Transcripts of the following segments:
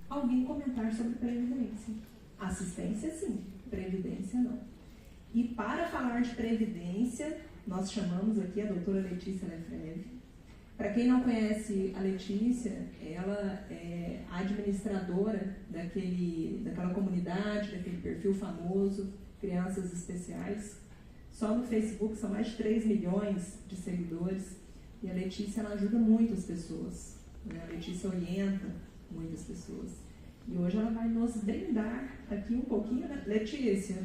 alguém comentar sobre previdência. Assistência, sim. Previdência, não. E para falar de previdência, nós chamamos aqui a doutora Letícia Lefebvre. Para quem não conhece a Letícia, ela é administradora daquela comunidade, daquele perfil famoso, Crianças Especiais. Só no Facebook são mais de 3 milhões de seguidores. E a Letícia, ela ajuda muito as pessoas, né? A Letícia orienta muitas pessoas. E hoje ela vai nos brindar aqui um pouquinho. Letícia,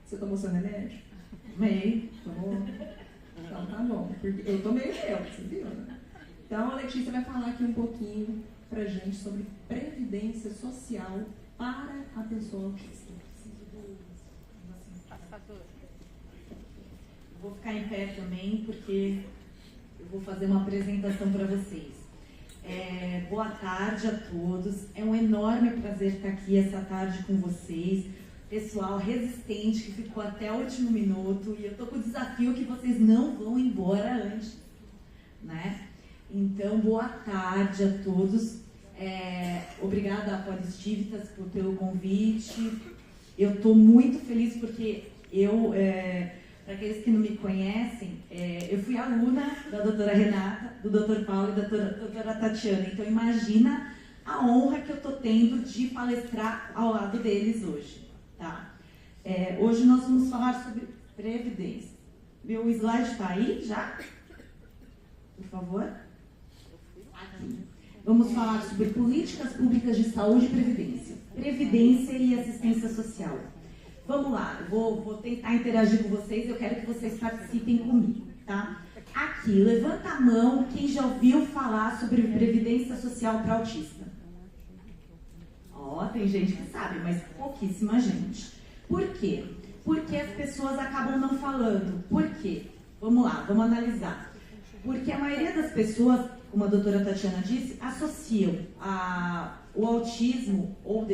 você tomou seu remédio? Tomei. Tomou? Então tá bom, porque eu tomei o meu, você viu, né? Então a Letícia vai falar aqui um pouquinho pra gente sobre previdência social para a pessoa autista. Vou ficar em pé também, porque eu vou fazer uma apresentação para vocês. Boa tarde a todos. É um enorme prazer estar aqui essa tarde com vocês. Pessoal resistente que ficou até o último minuto. E eu estou com o desafio que vocês não vão embora antes, né? Então, boa tarde a todos. Obrigada a Polistivitas pelo convite. Eu estou muito feliz porque para aqueles que não me conhecem, eu fui aluna da doutora Renata, do doutor Paulo e da doutora Tatiana. Então, imagina a honra que eu estou tendo de palestrar ao lado deles hoje. Tá? Hoje nós vamos falar sobre previdência. Meu slide está aí já? Por favor. Aqui. Vamos falar sobre políticas públicas de saúde e previdência. Previdência e assistência social. Vamos lá, eu vou tentar interagir com vocês, eu quero que vocês participem comigo, tá? Aqui, levanta a mão quem já ouviu falar sobre previdência social para autista. Ó, tem gente que sabe, mas pouquíssima gente. Por quê? Porque as pessoas acabam não falando. Por quê? Vamos lá, vamos analisar. Porque a maioria das pessoas, como a doutora Tatiana disse, associam o autismo ou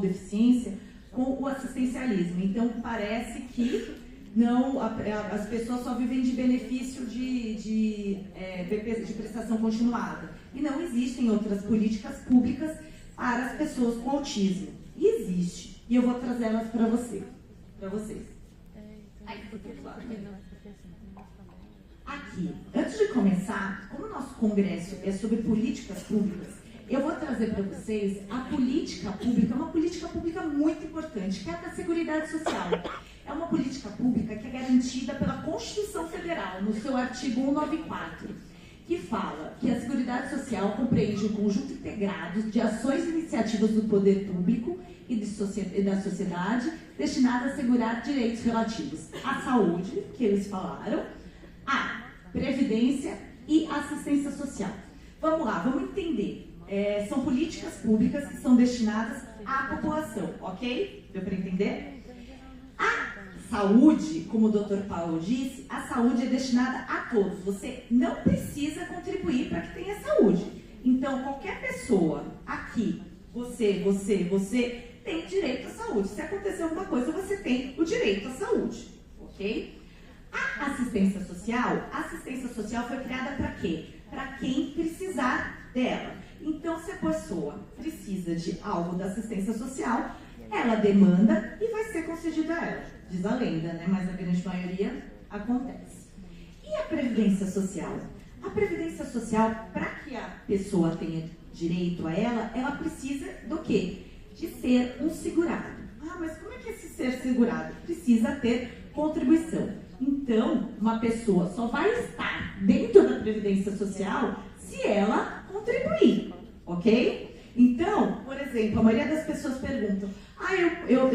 deficiência com o assistencialismo. Então, parece que não, as pessoas só vivem de benefício de prestação continuada. E não existem outras políticas públicas para as pessoas com autismo. E existe. E eu vou trazer elas para vocês. Aqui, antes de começar, como o nosso congresso é sobre políticas públicas, eu vou trazer para vocês a política pública, uma política pública muito importante, que é a da Seguridade Social. É uma política pública que é garantida pela Constituição Federal, no seu artigo 194, que fala que a Seguridade Social compreende um conjunto integrado de ações e iniciativas do poder público e da sociedade destinadas a assegurar direitos relativos à saúde, que eles falaram, à previdência e assistência social. Vamos lá, vamos entender. São políticas públicas que são destinadas à população, ok? Deu para entender? A saúde, como o Dr. Paulo disse, a saúde é destinada a todos. Você não precisa contribuir para que tenha saúde. Então, qualquer pessoa aqui, você tem direito à saúde. Se acontecer alguma coisa, você tem o direito à saúde, ok? A assistência social foi criada para quê? Para quem precisar dela. Então, se a pessoa precisa de algo da assistência social, ela demanda e vai ser concedido a ela. Diz a lenda, né? Mas a grande maioria acontece. E a previdência social? A previdência social, para que a pessoa tenha direito a ela, ela precisa do quê? De ser um segurado. Ah, mas como é que é esse ser segurado? Precisa ter contribuição. Então, uma pessoa só vai estar dentro da previdência social se ela contribuir, ok? Então, por exemplo, a maioria das pessoas perguntam: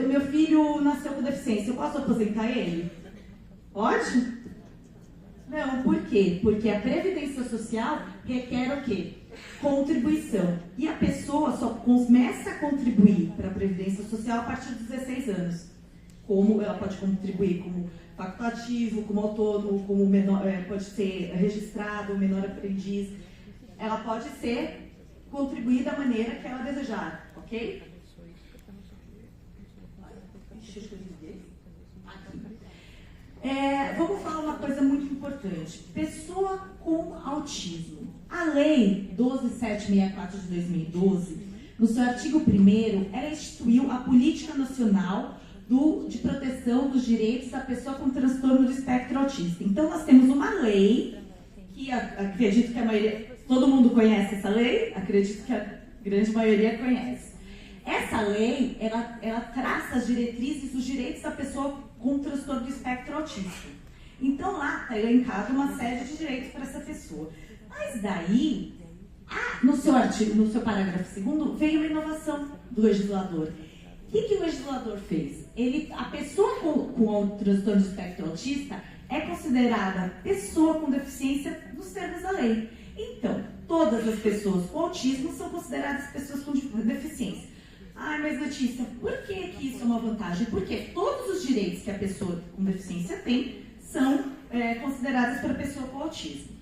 meu filho nasceu com deficiência, eu posso aposentar ele? Pode? Não, por quê? Porque a previdência social requer o quê? Contribuição. E a pessoa só começa a contribuir para a previdência social a partir dos 16 anos. Como ela pode contribuir como facultativo, como autônomo, como menor, pode ser registrado, menor aprendiz. Ela pode contribuir da maneira que ela desejar, ok? Vamos falar uma coisa muito importante. Pessoa com autismo. A lei 12764 de 2012 no seu artigo 1º, ela instituiu a Política Nacional de Proteção dos Direitos da Pessoa com Transtorno do Espectro Autista. Então, nós temos uma lei, que acredito que a maioria, todo mundo conhece essa lei, acredito que a grande maioria conhece. Essa lei, ela traça as diretrizes dos direitos da pessoa com transtorno do espectro autista. Então, lá está elencado uma série de direitos para essa pessoa. Mas daí, no seu parágrafo 2º, veio uma inovação do legislador. O que o legislador fez? A pessoa com o transtorno do espectro autista é considerada pessoa com deficiência nos termos da lei. Então, todas as pessoas com autismo são consideradas pessoas com deficiência. Ah, mas Letícia, por que isso é uma vantagem? Porque todos os direitos que a pessoa com deficiência tem são considerados para a pessoa com autismo.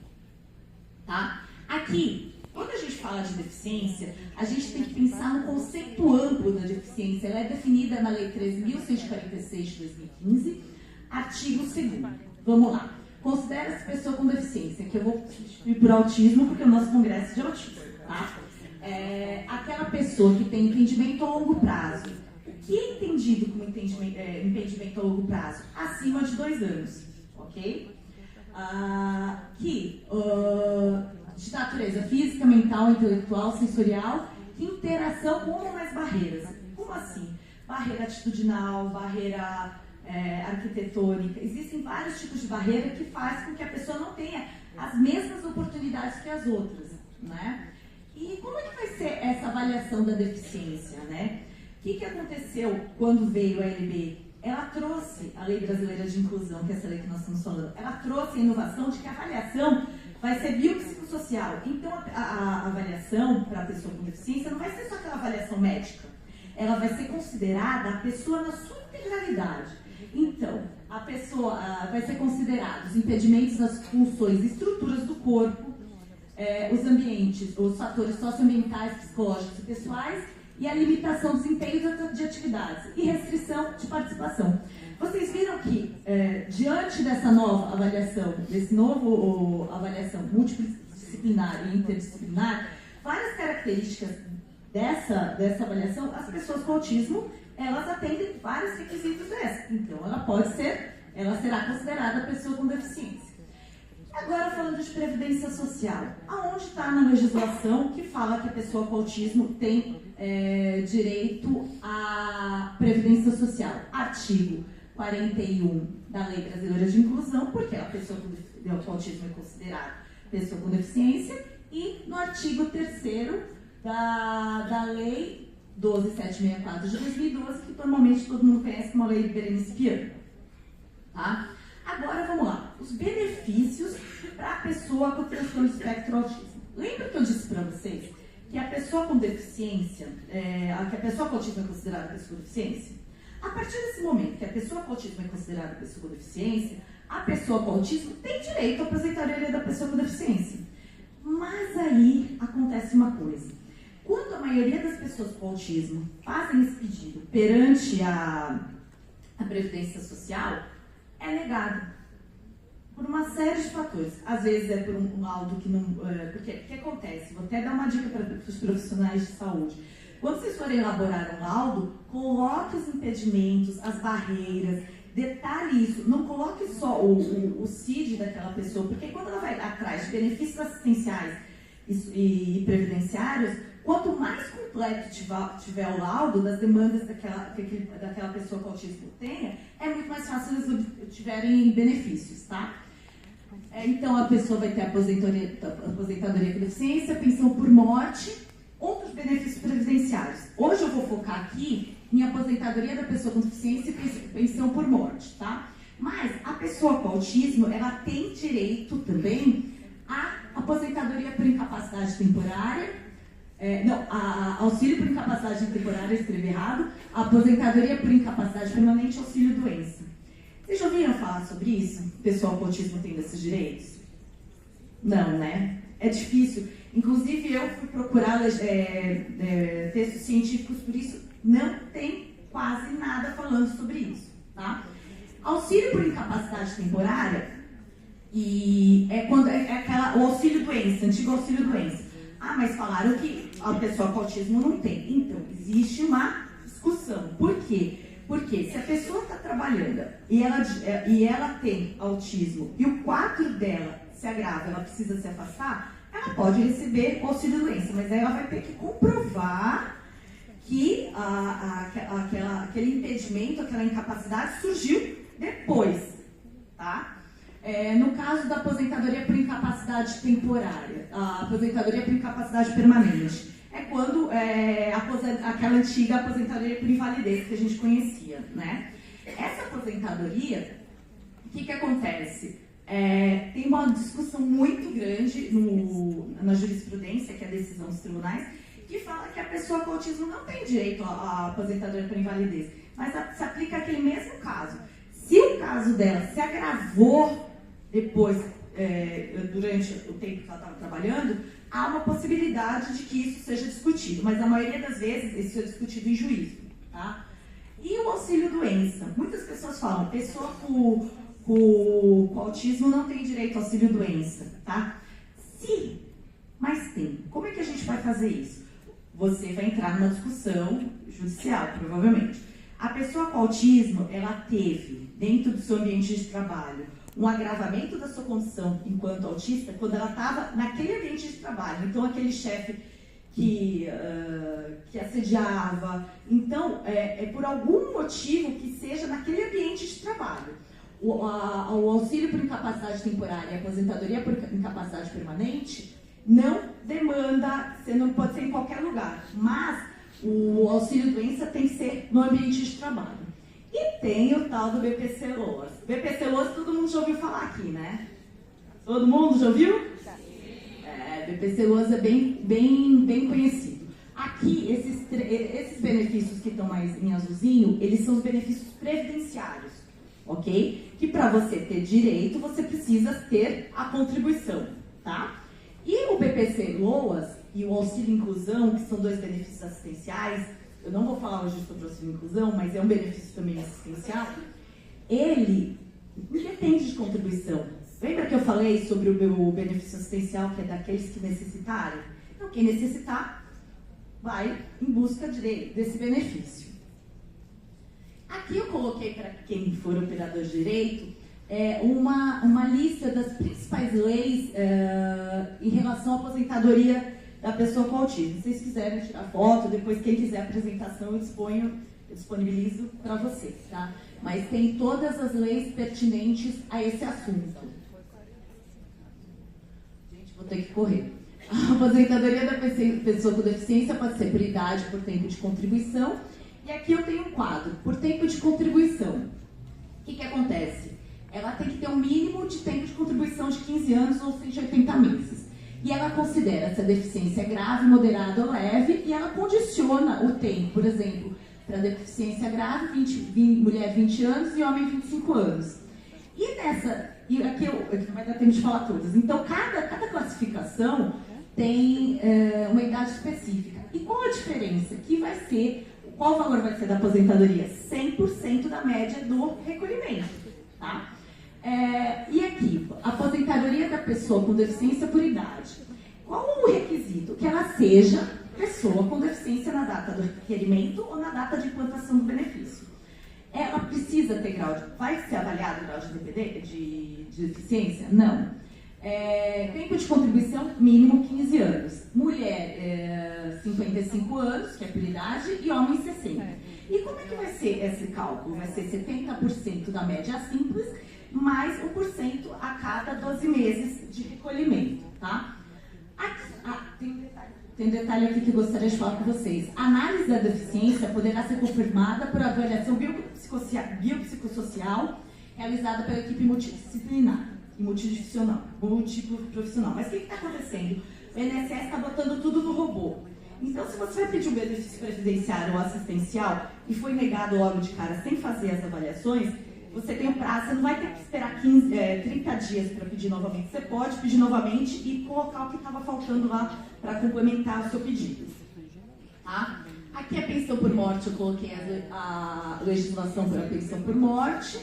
Tá? Aqui, quando a gente fala de deficiência, a gente tem que pensar no conceito amplo da deficiência. Ela é definida na Lei 13.146 de 2015, artigo 2º. Vamos lá. Considera-se pessoa com deficiência, que eu vou substituir por autismo, porque é o nosso congresso é de autismo. Tá? Aquela pessoa que tem impedimento a longo prazo. O que é entendido como impedimento a longo prazo? Acima de 2 anos, ok? De natureza física, mental, intelectual, sensorial, interação com uma ou mais barreiras. Como assim? Barreira atitudinal, barreira arquitetônica. Existem vários tipos de barreira que faz com que a pessoa não tenha as mesmas oportunidades que as outras, né? E como é que vai ser essa avaliação da deficiência, né? O que aconteceu quando veio a LB? Ela trouxe a Lei Brasileira de Inclusão, que é essa lei que nós estamos falando, ela trouxe a inovação de que a avaliação vai ser biopsicossocial. Então, a avaliação para a pessoa com deficiência não vai ser só aquela avaliação médica. Ela vai ser considerada a pessoa na sua integralidade. Então, a pessoa vai ser considerada os impedimentos das funções e estruturas do corpo, os ambientes, os fatores socioambientais, psicológicos e pessoais, e a limitação do desempenho de atividades e restrição de participação. Vocês viram que, diante dessa nova avaliação, desse novo avaliação multidisciplinar e interdisciplinar, várias características dessa avaliação, as pessoas com autismo, elas atendem vários requisitos dessa. Então, ela será considerada pessoa com deficiência. Agora, falando de previdência social, aonde está na legislação que fala que a pessoa com autismo tem direito à previdência social? Artigo 41 da Lei Brasileira de Inclusão, porque a pessoa com autismo é considerada pessoa com deficiência, e no artigo 3º da Lei 12.764 de 2012, que normalmente todo mundo conhece como a Lei Berenice Piano. Tá? Agora, vamos lá. Os benefícios para a pessoa com transtorno do espectro autismo. Lembra que eu disse para vocês que a pessoa com deficiência, que a pessoa com autismo é considerada pessoa com deficiência? A partir desse momento que a pessoa com autismo é considerada pessoa com deficiência, a pessoa com autismo tem direito à aposentadoria da pessoa com deficiência. Mas aí acontece uma coisa. Quando a maioria das pessoas com autismo fazem esse pedido perante a Previdência Social, é negado por uma série de fatores. Às vezes é por um laudo que não... Porque o que acontece? Vou até dar uma dica para os profissionais de saúde. Quando vocês forem elaborar um laudo, coloque os impedimentos, as barreiras, detalhe isso. Não coloque só o CID daquela pessoa, porque quando ela vai atrás de benefícios assistenciais e previdenciários, quanto mais completo tiver o laudo das demandas daquela pessoa com autismo tenha, é muito mais fácil eles obtiverem benefícios, tá? Então, a pessoa vai ter aposentadoria com deficiência, pensão por morte, outros benefícios previdenciários. Hoje eu vou focar aqui em aposentadoria da pessoa com deficiência e pensão por morte, tá? Mas a pessoa com autismo, ela tem direito também à aposentadoria por incapacidade temporária, auxílio por incapacidade temporária, escrevi errado, aposentadoria por incapacidade permanente, auxílio doença. Vocês já ouviram falar sobre isso? O pessoal com autismo tem desses direitos? Não, né? É difícil. Inclusive, eu fui procurar textos científicos, por isso não tem quase nada falando sobre isso, tá? Auxílio por incapacidade temporária, e quando o auxílio doença, antigo auxílio doença. Ah, mas falaram que a pessoa com autismo não tem. Então, existe uma discussão. Por quê? Porque se a pessoa está trabalhando e ela tem autismo e o quadro dela se agrava, ela precisa se afastar, ela pode receber auxílio-doença, mas aí ela vai ter que comprovar que aquele impedimento, aquela incapacidade surgiu depois, tá? No caso da aposentadoria por incapacidade temporária, a aposentadoria por incapacidade permanente, é quando aquela antiga aposentadoria por invalidez que a gente conhecia, né? Essa aposentadoria, o que acontece? Tem uma discussão muito grande na jurisprudência, que é a decisão dos tribunais, que fala que a pessoa com autismo não tem direito à aposentadoria por invalidez, mas se aplica aquele mesmo caso. Se o caso dela se agravou depois, durante o tempo que ela estava trabalhando, há uma possibilidade de que isso seja discutido, mas a maioria das vezes isso é discutido em juízo, tá? E o auxílio-doença? Muitas pessoas falam, pessoa com autismo não tem direito ao auxílio-doença, tá? Sim, mas tem. Como é que a gente vai fazer isso? Você vai entrar numa discussão judicial, provavelmente. A pessoa com autismo, ela teve, dentro do seu ambiente de trabalho, um agravamento da sua condição enquanto autista quando ela estava naquele ambiente de trabalho. Então, aquele chefe que assediava. Então, é por algum motivo que seja naquele ambiente de trabalho. O auxílio por incapacidade temporária e a aposentadoria por incapacidade permanente não demanda, você não pode ser em qualquer lugar, mas o auxílio-doença tem que ser no ambiente de trabalho. E tem o tal do BPC-LOAS. BPC-LOAS todo mundo já ouviu falar aqui, né? Todo mundo já ouviu? BPC-LOAS é bem conhecido. Aqui, esses benefícios que estão mais em azulzinho, eles são os benefícios previdenciários, ok? Que para você ter direito, você precisa ter a contribuição, tá? E o BPC-LOAS e o auxílio-inclusão, que são dois benefícios assistenciais, eu não vou falar hoje sobre o auxílio-inclusão, mas é um benefício também assistencial, ele depende de contribuição. Lembra que eu falei sobre o meu benefício assistencial, que é daqueles que necessitarem? Então, quem necessitar, vai em busca desse benefício. Aqui eu coloquei, para quem for operador de direito, uma lista das principais leis em relação à aposentadoria da pessoa com autismo. Se vocês quiserem tirar foto, depois quem quiser a apresentação eu disponibilizo para vocês, tá? Mas tem todas as leis pertinentes a esse assunto. Gente, vou ter que correr. A aposentadoria da pessoa com deficiência pode ser por idade, por tempo de contribuição. E aqui eu tenho um quadro, por tempo de contribuição. O que acontece? Ela tem que ter um mínimo de tempo de contribuição de 15 anos ou 180 meses. E ela considera se a deficiência é grave, moderada ou leve, e ela condiciona o tempo, por exemplo, para deficiência grave, mulher 20 anos e homem 25 anos. E aqui não vai dar tempo de falar todas. Então, cada classificação tem uma idade específica. E qual a diferença? Qual o valor vai ser da aposentadoria? 100% da média do recolhimento, tá? E aqui, a aposentadoria da pessoa com deficiência por idade. Qual o requisito? Que ela seja pessoa com deficiência na data do requerimento ou na data de implantação do benefício. Ela precisa ter vai ser avaliado o grau de deficiência? Não. Tempo de contribuição, mínimo 15 anos. Mulher, 55 anos, que é por idade, e homem, 60. E como é que vai ser esse cálculo? Vai ser 70% da média simples, mais 1% a cada 12 meses de recolhimento, tá? Tem um detalhe aqui que eu gostaria de falar com vocês. A análise da deficiência poderá ser confirmada por avaliação biopsicossocial realizada pela equipe multidisciplinar e multiprofissional. Mas o que está acontecendo? O INSS está botando tudo no robô. Então, se você vai pedir um benefício previdenciário ou assistencial e foi negado logo de cara sem fazer as avaliações, você tem um prazo, você não vai ter que esperar 30 dias para pedir novamente. Você pode pedir novamente e colocar o que estava faltando lá para complementar o seu pedido. Tá? Aqui a pensão por morte, eu coloquei a legislação para a pensão por morte.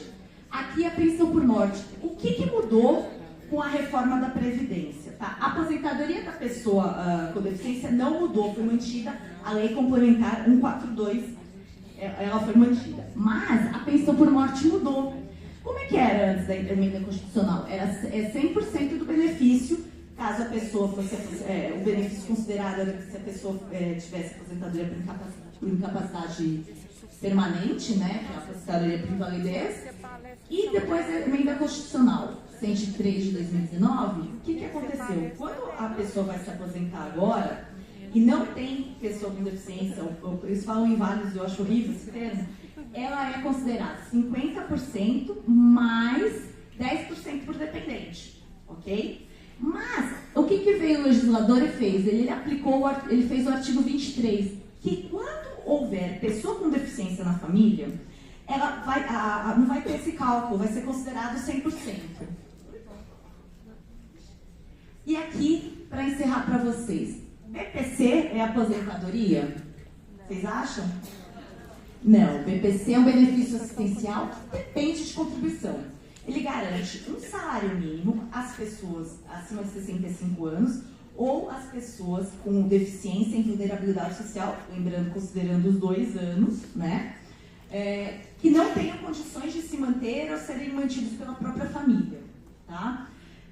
Aqui a pensão por morte. O que mudou com a reforma da Previdência? Tá? A aposentadoria da pessoa com deficiência não mudou, foi mantida. A Lei Complementar 142, ela foi mantida. Mas a pensão por morte mudou. Como é que era antes da emenda constitucional? Era 100% do benefício, caso a pessoa fosse... o benefício considerado era que se a pessoa tivesse aposentadoria por incapacidade permanente, né? Que é a aposentadoria por invalidez. E depois a emenda constitucional 103 de 2019, o que aconteceu? Quando a pessoa vai se aposentar agora e não tem pessoa com deficiência, eles falam inválidos, eu acho horrível esse termo, ela é considerada 50% mais 10% por dependente, ok? Mas o que veio o legislador e fez? Ele fez o artigo 23, que quando houver pessoa com deficiência na família, ela não vai ter esse cálculo, vai ser considerado 100%. E aqui, para encerrar para vocês, BPC é aposentadoria? Vocês acham? Não, BPC é um benefício assistencial que depende de contribuição. Ele garante um salário mínimo às pessoas acima de 65 anos ou às pessoas com deficiência em vulnerabilidade social, lembrando, considerando os 2 anos, né? Que não tenham condições de se manter ou serem mantidos pela própria família, tá?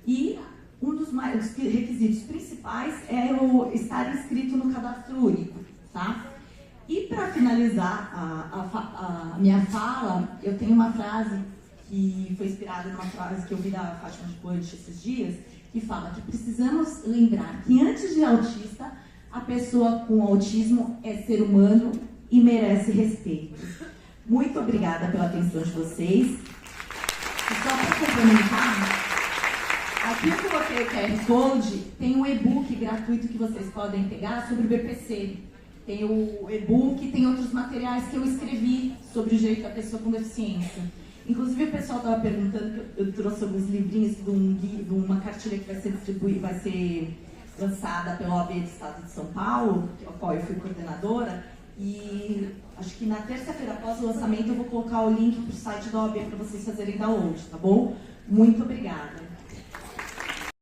E um dos requisitos principais é o estar inscrito no cadastro único, tá? E para finalizar a minha fala, eu tenho uma frase que foi inspirada numa frase que eu vi da Fátima de Ponte esses dias, que fala que precisamos lembrar que antes de autista, a pessoa com autismo é ser humano e merece respeito. Muito obrigada pela atenção de vocês. E só para complementar, aqui eu coloquei o QR Code, tem um e-book gratuito que vocês podem pegar sobre o BPC. Tem o e-book, tem outros materiais que eu escrevi sobre o direito da pessoa com deficiência. Inclusive o pessoal estava perguntando, que eu trouxe alguns livrinhos de uma cartilha que vai ser distribuída, vai ser lançada pela OAB do Estado de São Paulo, a qual eu fui coordenadora, e acho que na terça-feira após o lançamento eu vou colocar o link para o site da OAB para vocês fazerem download, tá bom? Muito obrigada.